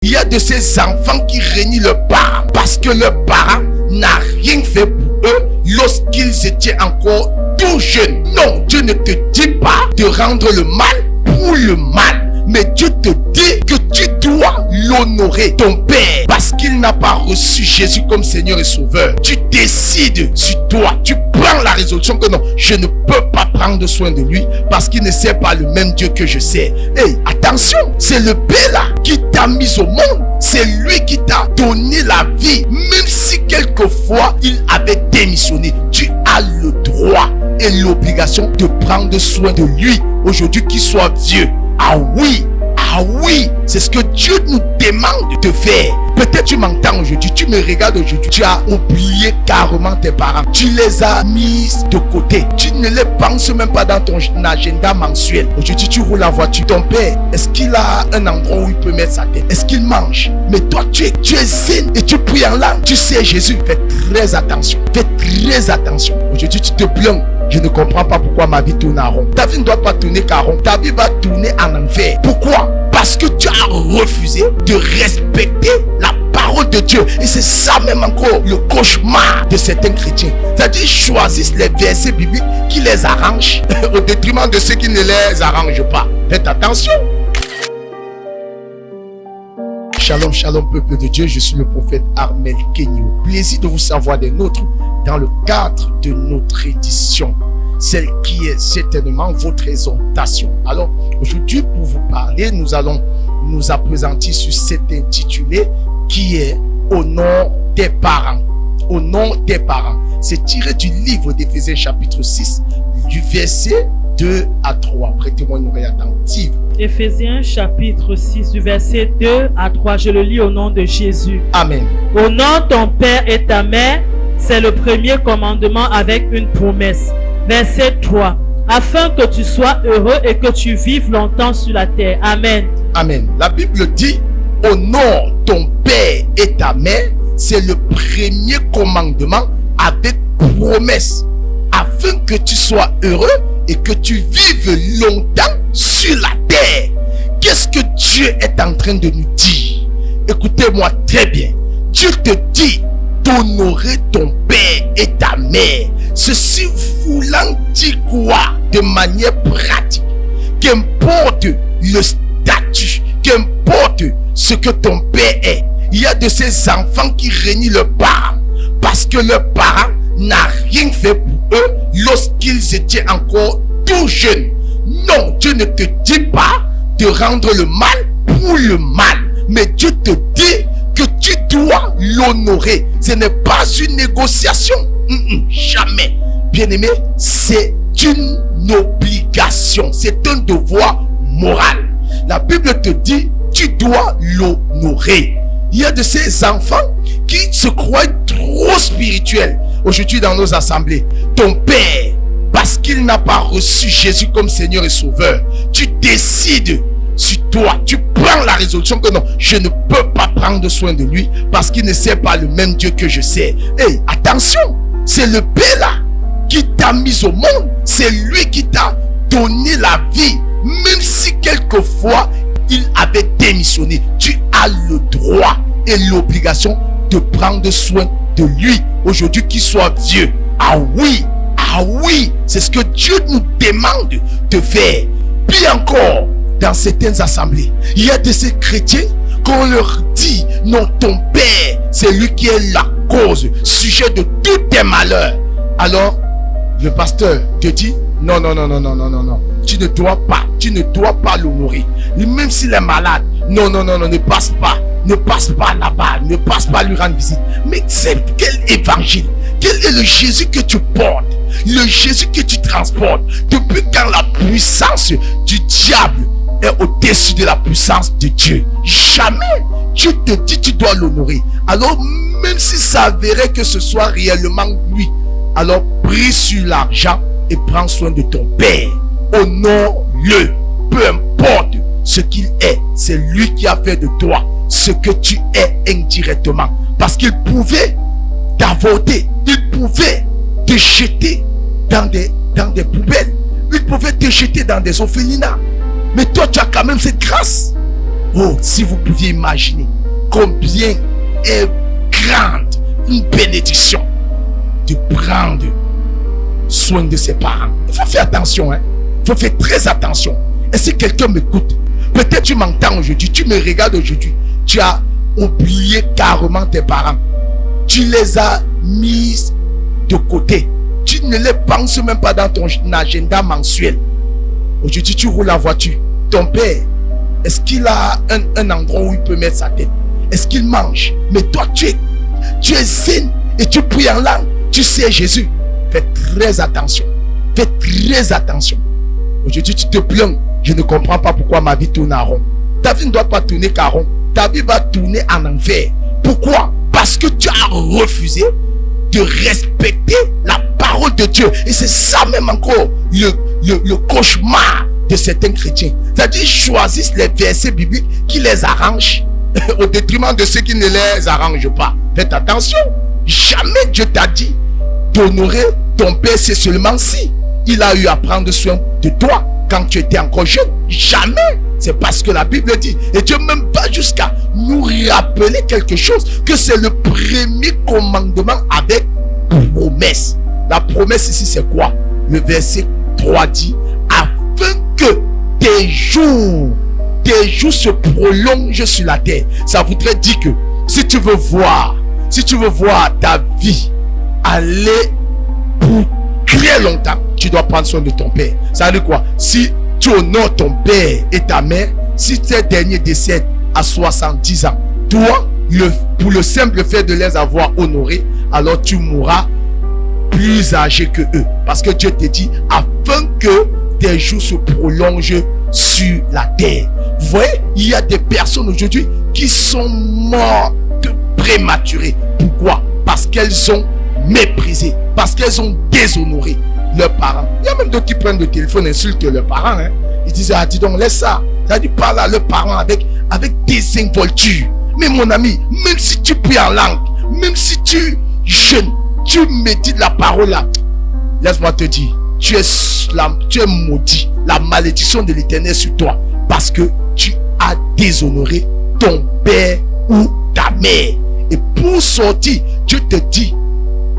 Il y a de ces enfants qui renient leurs parents parce que leurs parents n'ont rien fait pour eux lorsqu'ils étaient encore tout jeunes. Non, Dieu ne te dit pas de rendre le mal pour le mal. Mais Dieu te dit que tu dois l'honorer, ton Père, parce qu'il n'a pas reçu Jésus comme Seigneur et Sauveur. Tu décides sur toi, tu prends la résolution que non, je ne peux pas prendre soin de lui parce qu'il ne sert pas le même Dieu que je sers. Hey, attention, c'est le Père là qui t'a mis au monde, c'est lui qui t'a donné la vie, même si quelquefois il avait démissionné. Tu as le droit et l'obligation de prendre soin de lui aujourd'hui qu'il soit vieux. Ah oui, c'est ce que Dieu nous demande de faire. Peut-être tu m'entends aujourd'hui, tu me regardes aujourd'hui, tu as oublié carrément tes parents. Tu les as mis de côté. Tu ne les penses même pas dans ton agenda mensuel. Aujourd'hui, tu roules en voiture. Ton père, est-ce qu'il a un endroit où il peut mettre sa tête? Est-ce qu'il mange? Mais toi, tu es zen et tu pries en langue. Tu sais Jésus. Fais très attention. Fais très attention. Aujourd'hui, tu te plains. Je ne comprends pas pourquoi ma vie tourne en rond. Ta vie ne doit pas tourner qu'en rond. Ta vie va tourner en enfer. Pourquoi? Parce que tu as refusé de respecter la parole de Dieu. Et c'est ça même encore le cauchemar de certains chrétiens. C'est-à-dire, ils choisissent les versets bibliques qui les arrangent au détriment de ceux qui ne les arrangent pas. Faites attention. Shalom, shalom, peuple de Dieu. Je suis le prophète Armel Kenyo. Plaisir de vous savoir des nôtres dans le cadre de notre édition, celle qui est certainement votre exhortation. Alors, aujourd'hui, pour vous parler, nous allons nous appesantir sur cet intitulé qui est Au nom des parents. Au nom des parents. C'est tiré du livre d'Éphésiens chapitre 6, du verset 2 à 3. Prêtez-moi une oreille attentive. Éphésiens chapitre 6 du verset 2 à 3. Je le lis au nom de Jésus. Amen. Honore ton père et ta mère, c'est le premier commandement avec une promesse. Verset 3. Afin que tu sois heureux et que tu vives longtemps sur la terre. Amen. Amen. La Bible dit, honore ton père et ta mère, c'est le premier commandement avec promesse. Afin que tu sois heureux et que tu vives longtemps sur la terre. Qu'est-ce que Dieu est en train de nous dire? Écoutez-moi très bien. Dieu te dit d'honorer ton père et ta mère. Ceci voulant dire quoi? De manière pratique, qu'importe le statut, qu'importe ce que ton père est, il y a de ces enfants qui renient leurs parents parce que leurs parents n'ont rien fait pour eux lorsqu'ils étaient encore tout jeunes. Non, Dieu ne te dit pas de rendre le mal pour le mal, mais Dieu te dit que tu dois l'honorer. Ce n'est pas une négociation. Jamais. Bien-aimé, c'est une obligation. C'est un devoir moral. La Bible te dit, tu dois l'honorer. Il y a de ces enfants qui se croient trop spirituels aujourd'hui dans nos assemblées. Ton père, parce qu'il n'a pas reçu Jésus comme Seigneur et Sauveur, tu décides sur toi, tu prends la résolution que non, je ne peux pas prendre soin de lui parce qu'il ne sert pas le même Dieu que je sers. Hey, attention, c'est le Père là qui t'a mis au monde, c'est lui qui t'a donné la vie, même si quelquefois il avait démissionné. Tu as le droit et l'obligation de prendre soin de lui aujourd'hui qu'il soit vieux. Ah oui, c'est ce que Dieu nous demande de faire. Puis encore, dans certaines assemblées, il y a de ces chrétiens qu'on leur dit, non, ton père, c'est lui qui est la cause, sujet de tous tes malheurs. Alors, le pasteur te dit, non, tu ne dois pas l'honorer. Même s'il est malade, non, ne passe pas là-bas, ne passe pas lui rendre visite. Mais c'est quel évangile? Quel est le Jésus que tu portes? Le Jésus que tu transportes? Depuis quand la puissance du diable est au-dessus de la puissance de Dieu? Jamais. Dieu te dit tu dois l'honorer. Alors même si ça avérait que ce soit réellement lui, alors prie sur l'argent et prends soin de ton père. Honore-le. Peu importe ce qu'il est, c'est lui qui a fait de toi ce que tu es indirectement. Parce qu'il pouvait t'avorter, il pouvait te jeter dans des poubelles, il pouvait te jeter dans des orphelinats. Mais toi, tu as quand même cette grâce. Oh, si vous pouviez imaginer combien est grande une bénédiction de prendre soin de ses parents. Il faut faire attention, hein. Il faut faire très attention. Et si quelqu'un m'écoute, peut-être tu m'entends aujourd'hui, tu me regardes aujourd'hui, tu as oublié carrément tes parents. Tu les as mis de côté. Tu ne les penses même pas dans ton agenda mensuel. Aujourd'hui, tu roules la voiture. Ton père, est-ce qu'il a un endroit où il peut mettre sa tête? Est-ce qu'il mange? Mais toi, tu es zen et tu pries en langue. Tu sais Jésus. Fais très attention. Fais très attention. Aujourd'hui, tu te plains. Je ne comprends pas pourquoi ma vie tourne à rond. Ta vie ne doit pas tourner qu'à rond. Ta vie va tourner en enfer. Pourquoi? Parce que tu as refusé de respecter la parole de Dieu. Et c'est ça même encore le cauchemar de certains chrétiens. C'est-à-dire, ils choisissent les versets bibliques qui les arrangent au détriment de ceux qui ne les arrangent pas. Faites attention. Jamais Dieu t'a dit d'honorer ton père, c'est seulement si il a eu à prendre soin de toi quand tu étais encore jeune. Jamais. C'est parce que la Bible dit. Et Dieu même va jusqu'à nous rappeler quelque chose, que c'est le premier commandement avec promesse. La promesse ici, c'est quoi? Le verset 3 dit, afin que tes jours se prolongent sur la terre. Ça voudrait dire que si tu veux voir ta vie aller pour très longtemps, tu dois prendre soin de ton père. Ça veut dire quoi? Si tu honores ton père et ta mère, si ces derniers décèdent à 70 ans, toi, pour le simple fait de les avoir honorés, alors tu mourras plus âgé que eux. Parce que Dieu te dit, afin que tes jours se prolongent sur la terre. Vous voyez, il y a des personnes aujourd'hui qui sont mortes prématurées. Pourquoi? Parce qu'elles ont méprisé, parce qu'elles ont déshonoré leurs parents. Il y a même d'autres qui prennent le téléphone et insultent leurs parents. Hein. Ils disent, ah dis donc, laisse ça. Ça dit, parle à leurs parents avec désinvolture. Mais mon ami, même si tu pries en langue, même si tu jeûnes, tu médites la parole là, laisse-moi te dire, tu es maudit. La malédiction de l'Éternel sur toi, parce que tu as déshonoré ton père ou ta mère. Et pour sortir, Dieu te dit,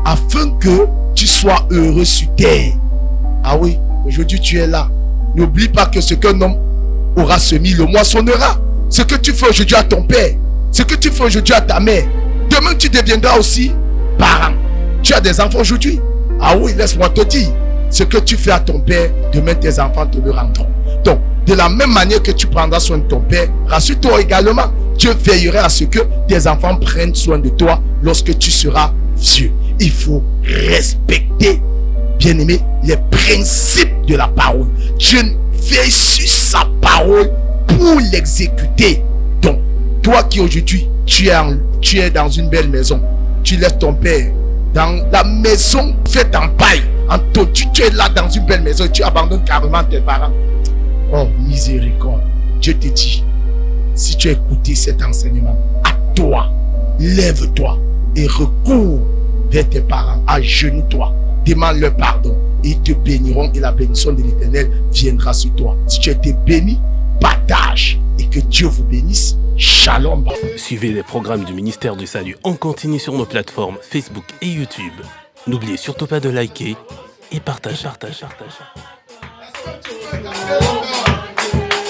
afin que tu sois heureux sur terre. Ah oui, aujourd'hui tu es là. N'oublie pas que ce qu'un homme aura semé, le moissonnera. Ce que tu fais aujourd'hui à ton père, ce que tu fais aujourd'hui à ta mère, demain tu deviendras aussi parent. Tu as des enfants aujourd'hui. Ah oui, laisse-moi te dire, ce que tu fais à ton père, demain tes enfants te le rendront. Donc, de la même manière que tu prendras soin de ton père, rassure-toi également, Dieu veillera à ce que tes enfants prennent soin de toi lorsque tu seras vieux. Il faut respecter, bien aimé, les principes de la parole. Dieu veille sur sa parole pour l'exécuter. Donc, toi qui aujourd'hui, tu es dans une belle maison, tu laisses ton père dans la maison faite en paille, en tortue, tu es là dans une belle maison, tu abandonnes carrément tes parents. Oh, miséricorde. Dieu te dit, si tu as écouté cet enseignement, à toi, lève-toi et recours vers tes parents, agenouille-toi, demande-leur pardon et ils te béniront et la bénédiction de l'Éternel viendra sur toi. Si tu as été béni, partage et que Dieu vous bénisse. Shalom. Suivez les programmes du ministère du Salut en continu sur nos plateformes Facebook et YouTube. N'oubliez surtout pas de liker et partager.